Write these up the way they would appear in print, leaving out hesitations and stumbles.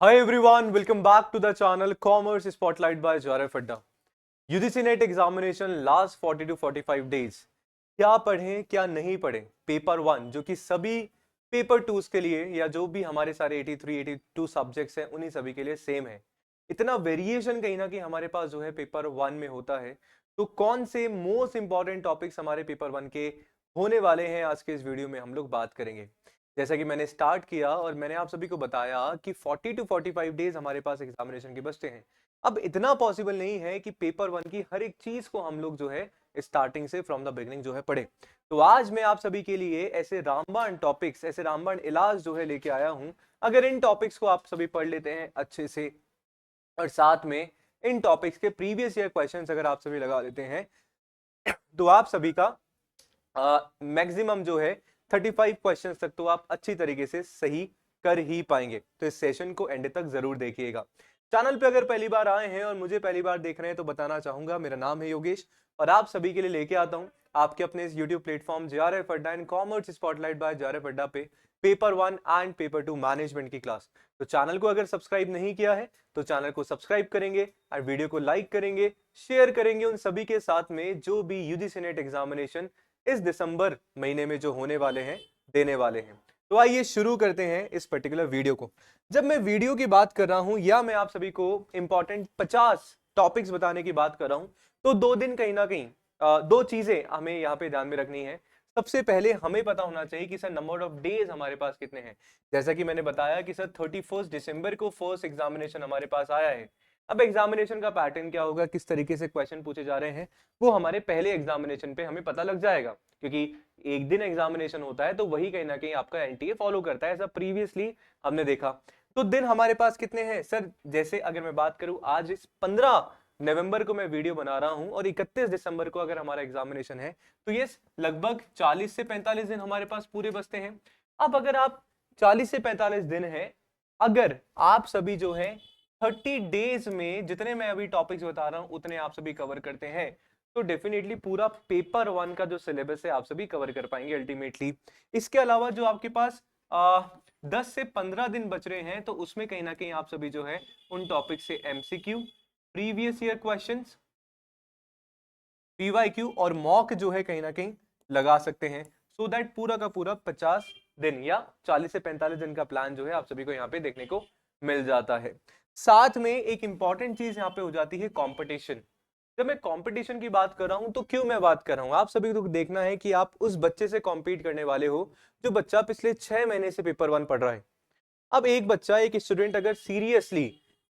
Hi everyone, welcome back to the channel Commerce Spotlight by Jawahar Fadda. UGC net examination last 40 to 45 days. क्या पढ़ें क्या नहीं पढ़ें? Paper one जो कि सभी पेपर टूज के लिए या जो भी हमारे सारे 83 82 सब्जेक्ट्स हैं उन्हीं सभी के लिए सेम है। इतना वेरिएशन कहीं ना कहीं हमारे पास जो है पेपर वन में होता है। तो कौन से मोस्ट इंपॉर्टेंट टॉपिक्स हमारे पेपर वन के होने वाले हैं आज के इस वीडियो में हम लोग बात करेंगे। जैसा कि मैंने स्टार्ट किया और मैंने आप सभी को बताया कि 40 टू 45 डेज हमारे पास एग्जामिनेशन के बचते हैं। अब इतना पॉसिबल नहीं है कि पेपर वन की हर एक चीज को हम लोग जो है स्टार्टिंग से फ्रॉम द बिगनिंग जो है पढ़े। तो आज मैं आप सभी के लिए ऐसे रामबाण टॉपिक्स, ऐसे रामबाण इलाज जो है लेके आया हूं। अगर इन टॉपिक्स को आप सभी पढ़ लेते हैं अच्छे से और साथ में इन टॉपिक्स के प्रीवियस ईयर क्वेश्चंस अगर आप सभी लगा लेते हैं तो आप सभी का मैक्सिमम जो है 35 क्वेश्चंस तक तो आप अच्छी तरीके से सही कर ही पाएंगे। तो इस सेशन को एंड तक जरूर देखिएगा। चैनल पे अगर पहली बार आए हैं और मुझे पहली बार देख रहे हैं तो बताना चाहूंगा मेरा नाम है योगेश और आप सभी के लिए लेके आता हूं आपके अपने इस YouTube platform JRF Adda and commerce spotlight by JRF Adda पे paper one and paper two management की क्लास। तो चैनल को अगर सब्सक्राइब नहीं किया है तो चैनल को सब्सक्राइब करेंगे और वीडियो को लाइक करेंगे, शेयर करेंगे उन सभी के साथ में जो भी यूजीसी नेट एग्जामिनेशन इस दिसंबर महीने में जो होने वाले हैं, देने वाले हैं। तो आइए शुरू करते हैं इस पर्टिकुलर वीडियो को। जब मैं वीडियो की बात कर रहा हूं या मैं आप सभी को इंपॉर्टेंट 50 टॉपिक्स बताने की बात कर रहा हूं तो दो दिन कहीं ना कहीं दो चीजें हमें यहाँ पे ध्यान में रखनी है। सबसे पहले हमें पता होना चाहिए कि सर नंबर ऑफ डेज हमारे पास कितने हैं। जैसा कि मैंने बताया कि सर 31 दिसंबर को फर्स्ट एग्जामिनेशन हमारे पास आया है। अब एग्जामिनेशन का पैटर्न क्या होगा, किस तरीके से क्वेश्चन पूछे जा रहे हैं, वो हमारे पहले एग्जामिनेशन पे हमें पता लग जाएगा। क्योंकि एक दिन एग्जामिनेशन होता है तो वही कहीं ना कहीं आपका एनटीए फॉलो करता है, ऐसा प्रीवियसली हमने देखा। तो दिन हमारे पास कितने हैं सर? जैसे अगर मैं बात करूं आज इस 15 नवंबर को मैं वीडियो बना रहा हूं और 31 दिसंबर को अगर हमारा एग्जामिनेशन है तो ये लगभग 40 से 45 दिन हमारे पास पूरे बचते हैं। अब अगर आप 40 से 45 दिन है, अगर आप सभी जो है 30 डेज में जितने मैं अभी टॉपिक्स बता रहा हूं उतने आप सभी कवर करते हैं तो डेफिनेटली पूरा पेपर वन का जो सिलेबस है आप सभी कवर कर पाएंगे अल्टीमेटली। इसके अलावा जो आपके पास 10 से 15 दिन बच रहे हैं तो उसमें कहीं ना कहीं आप सभी जो है उन टॉपिक से MCQ, previous year questions, PYQ और मॉक जो है कहीं ना कहीं लगा सकते हैं। सो दैट पूरा का पूरा 50 दिन या 40 से 45 दिन का प्लान जो है आप सभी को यहाँ पे देखने को मिल जाता है। साथ में एक इंपॉर्टेंट चीज यहाँ पे हो जाती है कंपटीशन। जब मैं कंपटीशन की बात कर रहा हूं तो क्यों मैं बात कर रहा हूं, आप सभी को देखना है कि आप उस बच्चे से कॉम्पीट करने वाले हो जो बच्चा पिछले 6 महीने से पेपर वन पढ़ रहा है। अब एक बच्चा, एक स्टूडेंट अगर सीरियसली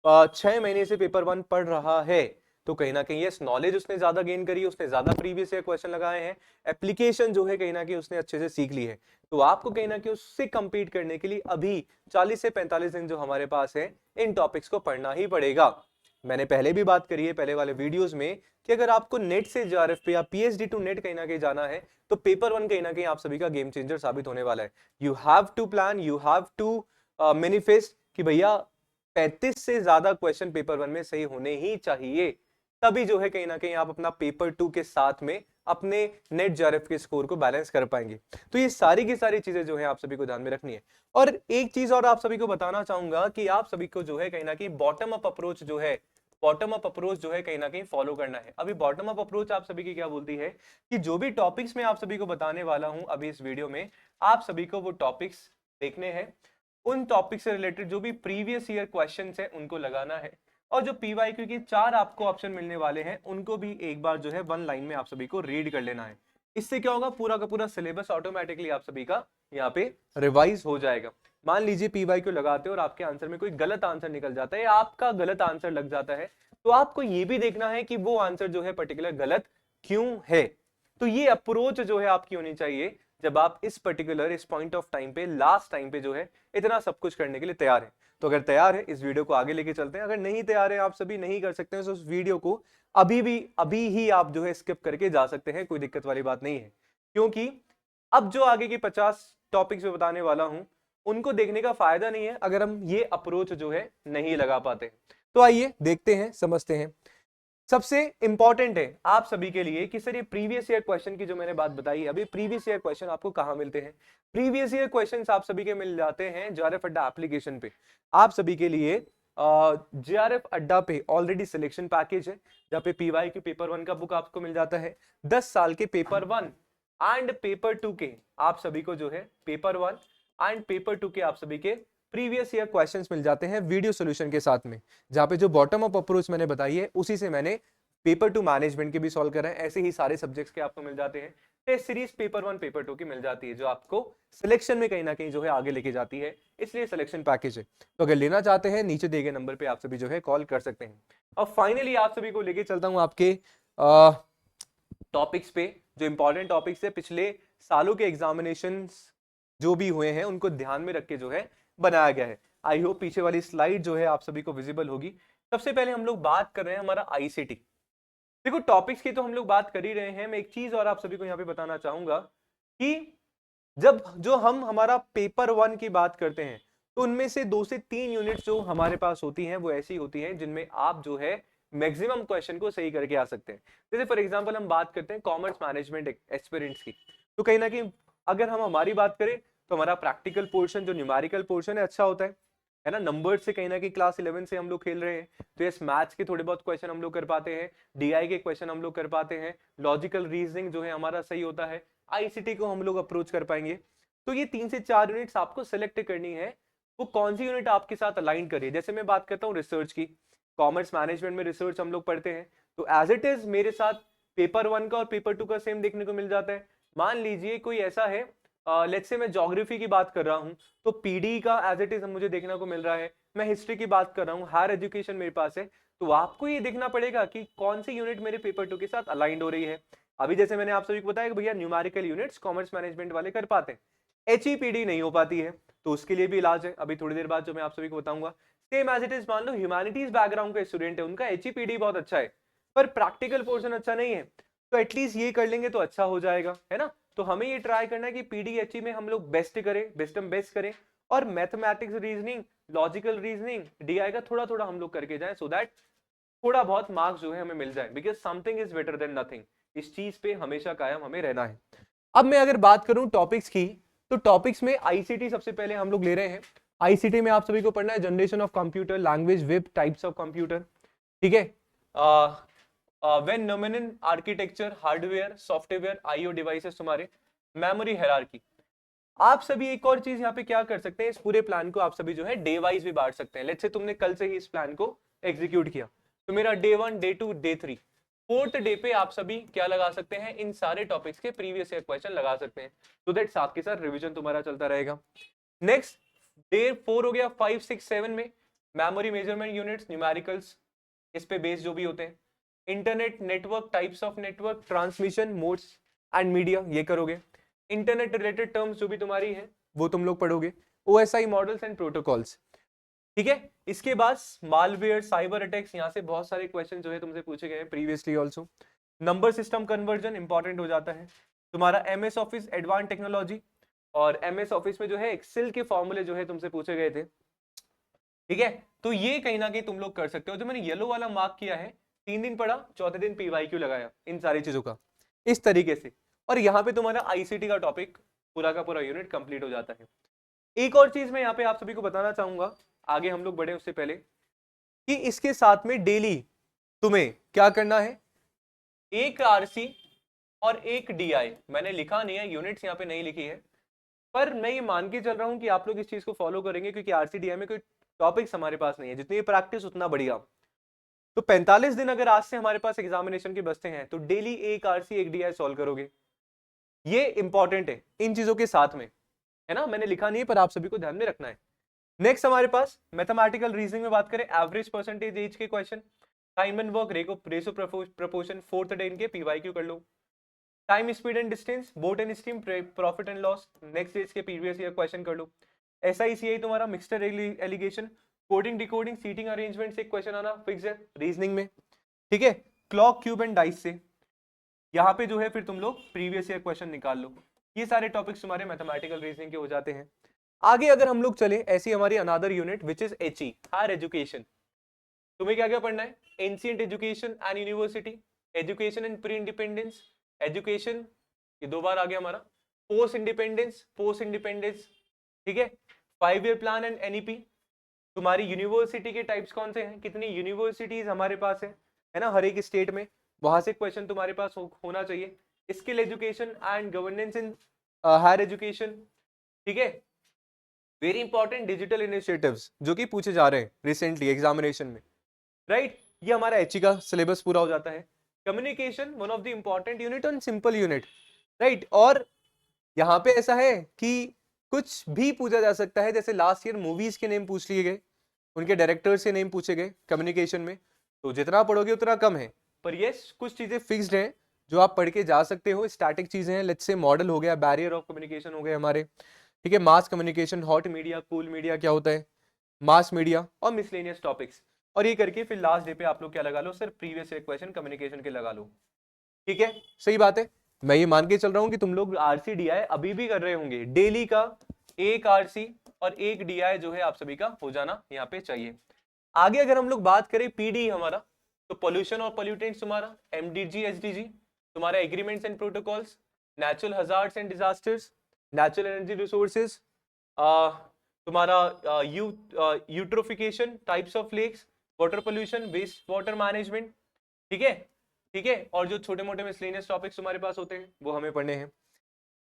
6 महीने से पेपर वन पढ़ रहा है तो कहीं ना कहीं यस नॉलेज उसने ज्यादा गेन करी है, उसने ज्यादा प्रीवियस ईयर क्वेश्चन लगाए हैं, एप्लीकेशन जो है कहीं ना कहीं उसने अच्छे से सीख ली है। तो आपको कहीं ना कहीं उससे कंपीट करने के लिए अभी 40 से 45 दिन जो हमारे पास है इन टॉपिक्स को पढ़ना ही पड़ेगा। मैंने पहले भी बात करी है पहले वाले वीडियोस में कि अगर आपको नेट से JRF पे या पीएचडी टू नेट कहीं ना कहीं जाना है तो पेपर वन कहीं ना कहीं आप सभी का गेम चेंजर साबित होने वाला है। You have to plan, you have to manifest कि भैया 35 से ज्यादा क्वेश्चन पेपर वन में सही होने ही चाहिए, तभी जो है कहीं ना कहीं आप अपना पेपर टू के साथ में अपने नेट JRF के स्कोर को बैलेंस कर पाएंगे। तो ये सारी की सारी चीजें जो है आप सभी को ध्यान में रखनी है। और एक चीज और आप सभी को बताना चाहूंगा कि आप सभी को जो है कहीं ना कहीं बॉटम अप अप्रोच जो है, बॉटम अप अप्रोच जो है कहीं ना कहीं फॉलो करना है। अभी बॉटम अप अप्रोच आप सभी की क्या बोलती है कि जो भी टॉपिक्स मैं आप सभी को बताने वाला हूं अभी इस वीडियो में, आप सभी को वो टॉपिक्स देखने हैं, उन टॉपिक से रिलेटेड जो भी प्रीवियस ईयर क्वेश्चंस हैं उनको लगाना है और जो पीवाईक्यू के 4 आपको ऑप्शन मिलने वाले हैं उनको भी एक बार जो है वन लाइन में आप सभी को रीड कर लेना है। इससे क्या होगा, पूरा का पूरा सिलेबस ऑटोमेटिकली आप सभी का यहाँ पे रिवाइज हो जाएगा। मान लीजिए पीवाईक्यू लगाते हो और आपके आंसर में कोई गलत आंसर निकल जाता है या आपका गलत आंसर लग जाता है तो आपको ये भी देखना है कि वो आंसर जो है पर्टिकुलर गलत क्यों है। तो ये अप्रोच जो है आपकी होनी चाहिए जब आप इस पर्टिकुलर इस पॉइंट ऑफ टाइम पे लास्ट टाइम पे जो है इतना सब कुछ करने के लिए तैयार है। तो अगर तैयार है इस वीडियो को आगे लेके चलते हैं, अगर नहीं तैयार है आप सभी नहीं कर सकते हैं तो उस वीडियो को अभी ही आप जो है स्किप करके जा सकते हैं, कोई दिक्कत वाली बात नहीं है। क्योंकि अब जो आगे के 50 टॉपिक्स में बताने वाला हूं उनको देखने का फायदा नहीं है अगर हम ये अप्रोच जो है नहीं लगा पाते। तो आइए देखते हैं, समझते हैं। सबसे इंपॉर्टेंट है आप सभी के लिए कि सर ये प्रीवियस ईयर क्वेश्चन की जो मैंने बात बताई, अभी प्रीवियस ईयर क्वेश्चन आपको कहां मिलते हैं? प्रीवियस ईयर क्वेश्चंस आप सभी के मिल जाते हैं जेआरएफ अड्डा एप्लीकेशन पे। आप सभी के लिए जेआरएफ अड्डा पे ऑलरेडी सिलेक्शन पैकेज है, जहाँ पे पीवाईक्यू पेपर 1 का बुक आपको मिल जाता है, 10 साल के पेपर 1 एंड पेपर 2 के आप सभी को जो है पेपर 1 एंड पेपर 2 के आप सभी के प्रीवियस ईयर क्वेश्चंस मिल जाते हैं वीडियो सॉल्यूशन के साथ में, जहां पे जो बॉटम अप अप्रोच मैंने बताई है उसी से मैंने पेपर 2 मैनेजमेंट के भी सॉल्व कर रहे हैं। ऐसे ही सारे सब्जेक्ट्स के आपको मिल जाते हैं। टेस्ट सीरीज पेपर 1 पेपर 2 की मिल जाती है, जो आपको सिलेक्शन में कहीं ना कहीं जो है आगे लेके जाती है, इसलिए सिलेक्शन पैकेज है। तो अगर लेना चाहते हैं नीचे दिए गए नंबर पे आप सभी जो है कॉल कर सकते हैं। अब फाइनली आप सभी को लेके चलता हूं आपके टॉपिक्स पे, जो इंपॉर्टेंट टॉपिक्स है पिछले सालों के एग्जामिनेशंस जो भी हुए हैं उनको ध्यान में रख के जो है बनाया गया है। आई होप पीछे वाली स्लाइड जो है आप सभी को विजिबल होगी। सबसे पहले हम लोग बात कर रहे हैं हमारा आईसीटी। देखो टॉपिक्स की तो हम लोग बात कर ही रहे हैं, मैं एक चीज और आप सभी को यहाँ पे बताना चाहूंगा कि जब जो हम हमारा पेपर 1 की बात करते हैं तो उनमें से 2 से 3 यूनिट्स जो हमारे पास होती हैं वो ऐसी होती हैं जिनमें आप जो है मैक्सिमम क्वेश्चन को सही करके आ सकते हैं। जैसे फॉर एग्जांपल हम बात करते हैं कॉमर्स मैनेजमेंट एस्पिरेंट्स की, तो कहीं ना कहीं अगर हम हमारी बात करें तो हमारा प्रैक्टिकल पोर्शन जो न्यूमेरिकल पोर्शन है अच्छा होता है ना। नंबर से कहीं ना कहीं क्लास 11 से हम लोग खेल रहे हैं, तो यस मैथ्स के थोड़े बहुत क्वेश्चन हम लोग कर पाते हैं, डीआई के क्वेश्चन हम लोग कर पाते हैं, लॉजिकल रीजनिंग जो है हमारा सही होता है, आईसीटी को हम लोग अप्रोच कर पाएंगे। तो ये 3 से 4 यूनिट्स आपको सेलेक्ट करनी है, वो कौन सी यूनिट आपके साथ अलाइन करिए। जैसे मैं बात करता हूँ रिसर्च की, कॉमर्स मैनेजमेंट में रिसर्च हम लोग पढ़ते हैं, तो एज इट इज मेरे साथ पेपर 1 का और पेपर 2 का सेम देखने को मिल जाता है। मान लीजिए कोई ऐसा है, लेट्स से मैं ज्योग्राफी की बात कर रहा हूं तो पीडी का एज इट इज मुझे देखने को मिल रहा है, मैं हिस्ट्री की बात कर रहा हूं, हायर एजुकेशन मेरे पास है, तो आपको ये देखना पड़ेगा कि कौन सी यूनिट मेरे पेपर 2 के साथ अलाइंड हो रही है। अभी जैसे मैंने आप सभी को बताया कि भैया न्यूमेरिकल यूनिट्स कॉमर्स मैनेजमेंट वाले कर पाते हैं, एचईपीडी नहीं हो पाती है, तो उसके लिए भी इलाज है, अभी थोड़ी देर बाद जो मैं आप सभी को बताऊंगा। सेम एज इट इज मान लो ह्यूमैनिटीज बैकग्राउंड का स्टूडेंट है, उनका एचईपीडी बहुत अच्छा है पर प्रैक्टिकल पोर्शन अच्छा नहीं है, तो एटलीस्ट ये कर लेंगे तो अच्छा हो जाएगा, है ना। तो हमें ये ट्राई करना है कि पीडीएचई में हम लोग बेस्ट करें, बेस्ट करें, और mathematics reasoning, logical reasoning, DI का थोड़ा थोड़ा हम लोग करके जाएं, सो दैट थोड़ा बहुत मार्क्स जो है हमें मिल जाए, because something is better than nothing. इस चीज पे हमेशा कायम हमें रहना है। अब मैं अगर बात करूं टॉपिक्स की, तो टॉपिक्स में आईसीटी सबसे पहले हम लोग ले रहे हैं। आईसीटी में आप सभी को पढ़ना है generation of computer, language, web, types of computer, ठीक है, when nominal architecture, hardware, software, IO devices, तुम्हारे मेमोरी हायरार्की। आप सभी एक और चीज यहाँ पे क्या कर सकते हैं, इस पूरे प्लान को आप सभी जो है डे वाइज भी बांट सकते हैं। लेट्स से तुमने कल से ही इस प्लान को एग्जीक्यूट किया, तो मेरा day 1, day 2, day 3, 4th day पे आप सभी क्या लगा सकते हैं, इन सारे टॉपिक्स के प्रीवियस ईयर क्वेश्चन लगा सकते हैं, सो दैट साथ के साथ रिवीजन तुम्हारा चलता रहेगा। नेक्स्ट डे 4 हो गया, 5, 6, 7 में मेमोरी, मेजरमेंट यूनिट्स, न्यूमेरिकल्स, इस पे बेस जो भी होते हैं, internet, network, types of network, transmission modes and media, ये करोगे। इंटरनेट रिलेटेड टर्म्स जो भी तुम्हारी है वो तुम लोग पढ़ोगे, ओएसआई मॉडल्स एंड प्रोटोकॉल्स, ठीक है। इसके बाद मालवेयर, साइबर अटैक्स, यहाँ से बहुत सारे क्वेश्चन जो है तुमसे पूछे गए हैं previously also. Number system conversion important हो जाता है तुम्हारा, एमएस ऑफिस एडवांस टेक्नोलॉजी, और एमएस ऑफिस में जो है एक्सेल के फॉर्मूले जो है तुमसे पूछे गए थे, ठीक है। तो ये कहीं ना कहीं तुम लोग कर सकते हो। जो मैंने येलो वाला मार्क किया है, 3 दिन पढ़ा, चौथे दिन पीवाईक्यू लगाया, इन सारी चीजों का इस तरीके से, और यहाँ पे तुम्हारा आईसीटी का टॉपिक पूरा का पूरा यूनिट कंप्लीट हो जाता है। एक और चीज मैं यहाँ पे आप सभी को बताना चाहूंगा, आगे हम लोग बढ़े उससे पहले, कि इसके साथ में डेली तुम्हें क्या करना है, एक आरसी और एक डीआई, मैंने लिखा नहीं है, यूनिट्स यहाँ पे नहीं लिखी है, पर मैं ये मान के चल रहा हूँ कि आप लोग इस चीज को फॉलो करेंगे, क्योंकि आरसी डीआई में कोई टॉपिक्स हमारे पास नहीं है, जितनी प्रैक्टिस उतना बढ़िया। तो 45 दिन अगर आज से हमारे पास एग्जामिनेशन के बचते हैं, तो डेली एक आरसी एक डीआई सॉल्व करोगे, ये इंपॉर्टेंट है इन चीजों के साथ में, है ना। मैंने लिखा नहीं है पर आप सभी को ध्यान में रखना है। नेक्स्ट हमारे पास मैथमेटिकल रीजनिंग में बात करें, एवरेज परसेंटेज एज के question, time and work, ratio proportion, 4th day इनके पीवाईक्यू कर लो। Time, speed and distance, boat and stream, profit and loss, next days के प्रीवियस ईयर क्वेश्चन कर लो। एसआईसीआई तुम्हारा mixture alligation, coding decoding, seating arrangement से question आना fix है रीजनिंग में, ठीक है। क्लॉक, क्यूब एंड डाइस से यहाँ पे जो है फिर तुम लोग प्रीवियस ईयर क्वेश्चन निकाल लो। ये सारे टॉपिक्स तुम्हारे मैथमेटिकल रीजनिंग के हो जाते हैं। आगे अगर हम लोग चले, ऐसी हमारी another unit which is HE, higher education, तुम्हें क्या क्या पढ़ना है? Ancient education and university, education and pre independence, education ये 2 बार आ गया हमारा, पोस्ट इंडिपेंडेंस, पोस्ट इंडिपेंडेंस, ठीक है, 5 ईयर प्लान एंड एनईपी। तुम्हारी यूनिवर्सिटी के टाइप्स कौन से हैं, कितनी यूनिवर्सिटीज हमारे पास है ना, हर एक स्टेट में, वहां से क्वेश्चन तुम्हारे पास होना चाहिए। Skill education and governance in higher education, ठीक है, वेरी इंपॉर्टेंट डिजिटल इनिशिएटिव्स जो कि पूछे जा रहे हैं रिसेंटली एग्जामिनेशन में, राइट। ये हमारा एचई का सिलेबस पूरा हो जाता है। Communication one of the important unit on simple unit, right. और यहाँ पे ऐसा है कि कुछ भी पूछा जा सकता है, जैसे लास्ट ईयर मूवीज के नेम पूछ लिए गए, उनके डायरेक्टर्स के नेम पूछे गए कम्युनिकेशन में, तो जितना पढ़ोगे उतना कम है। पर यस कुछ चीजें फिक्स्ड हैं जो आप पढ़ के जा सकते हो, स्टैटिक चीजें हैं, लेट्स से मॉडल हो गया, बैरियर ऑफ कम्युनिकेशन हो गए हमारे, ठीक है, mass communication, hot media, cool media क्या होता है, मास मीडिया और मिसलेनियस टॉपिक्स। और ये करके फिर लास्ट डे पे आप लोग क्या लगा लो, सिर्फ प्रीवियस ईयर क्वेश्चन कम्युनिकेशन के लगा लो, ठीक है, सही बात है। मैं ये मान के चल रहा हूं कि तुम लोग आरसी डीआई अभी भी कर रहे होंगे, डेली का एक आरसी और एक डीआई जो है आप सभी का हो जाना यहाँ पे चाहिए। आगे अगर हम लोग बात करें पीडी हमारा, तो पोल्यूशन और पोल्यूटेंट्स तुम्हारा, एमडीजी एसडीजी तुम्हारा, agreements and protocols, natural hazards and disasters, natural energy resources, तुम्हारा eutrophication, types of lakes, water pollution, waste water management, ठीक है, ठीक है। और जो छोटे मोटे मिसलेनियस टॉपिक्स तुम्हारे पास होते हैं वो हमें पढ़ने हैं।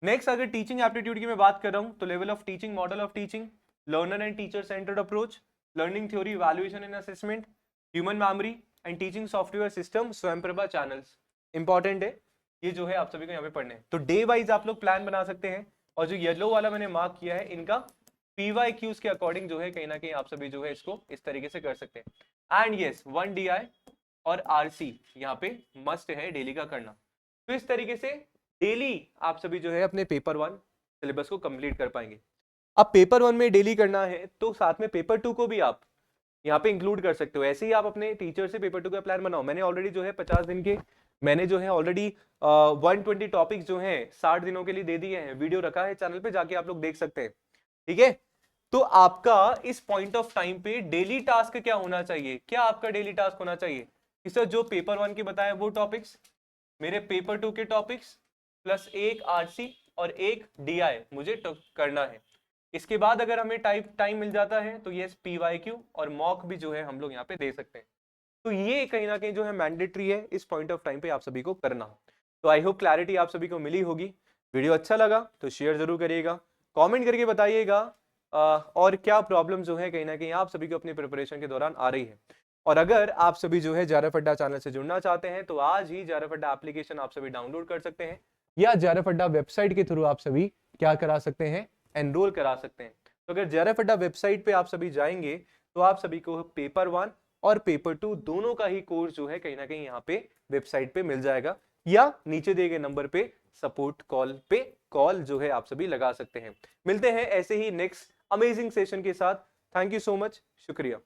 नेक्स्ट अगर टीचिंग एप्टीट्यूड की मैं बात कर रहा हूं, तो level of teaching, model of teaching, learner and teacher centred approach, learning theory, evaluation and assessment, human memory and teaching software system, Swayamprabha channels, important है ये जो है आप सभी को यहाँ पे पढ़ने हैं। तो डे वाइज आप लोग प्लान बना सकते हैं, और जो येलो वाला मैंने मार्क किया है इनका PYQs के अकॉर्डिंग जो है कहीं ना कहीं आप सभी जो है इसको इस तरीके से कर सकते हैं। एंड यस 1 DI और RC यहाँ पे मस्ट है डेली का करना। तो इस तरीके से डेली आप सभी जो है अपने पेपर 1 सिलेबस को कंप्लीट कर पाएंगे। अब पेपर 1 में डेली करना है तो साथ में पेपर 2 को भी आप यहाँ पे इंक्लूड कर सकते हो। ऐसे ही आप अपने टीचर से पेपर 2 का प्लान बनाओ। मैंने ऑलरेडी जो है 50 दिन के मैंने जो है ऑलरेडी 120 टॉपिक्स जो हैं 60 दिनों के लिए दे दिए हैं, वीडियो रखा है चैनल पे, जाके आप लोग देख सकते हैं, ठीक है। तो आपका इस पॉइंट ऑफ टाइम पे डेली टास्क क्या होना चाहिए, क्या आपका डेली टास्क होना चाहिए कि सर जो पेपर 1 के बताए वो टॉपिक्स, मेरे पेपर 2 के टॉपिक्स, प्लस एक आरसी और एक डीआई मुझे करना है। इसके बाद अगर हमें टाइम मिल जाता है तो ये PYQ और मॉक भी जो है हम लोग यहाँ पे दे सकते हैं। तो ये कहीं ना कहीं जो है मैंडेटरी है इस पॉइंट ऑफ टाइम पे आप सभी को करना। तो आई होप क्लैरिटी आप सभी को मिली होगी। वीडियो अच्छा लगा तो शेयर जरूर करिएगा, कमेंट करके बताइएगा और क्या प्रॉब्लम जो है कहीं ना कहीं आप सभी को अपनी प्रिपरेशन के दौरान आ रही है। और अगर आप सभी जो है JRF अड्डा चैनल से जुड़ना चाहते हैं तो आज ही JRF अड्डा एप्लीकेशन आप सभी डाउनलोड कर सकते हैं, या JRF अड्डा वेबसाइट के थ्रू आप सभी क्या करा सकते हैं, एनरोल करा सकते हैं। तो अगर JRF अड्डा वेबसाइट पे आप सभी जाएंगे तो आप सभी को पेपर 1 और पेपर 2 दोनों का ही कोर्स जो है कहीं ना कहीं यहाँ पे वेबसाइट पे मिल जाएगा, या नीचे दिए गए नंबर पे सपोर्ट कॉल पे कॉल जो है आप सभी लगा सकते हैं। मिलते हैं ऐसे ही नेक्स्ट अमेजिंग सेशन के साथ। थैंक यू सो मच, शुक्रिया।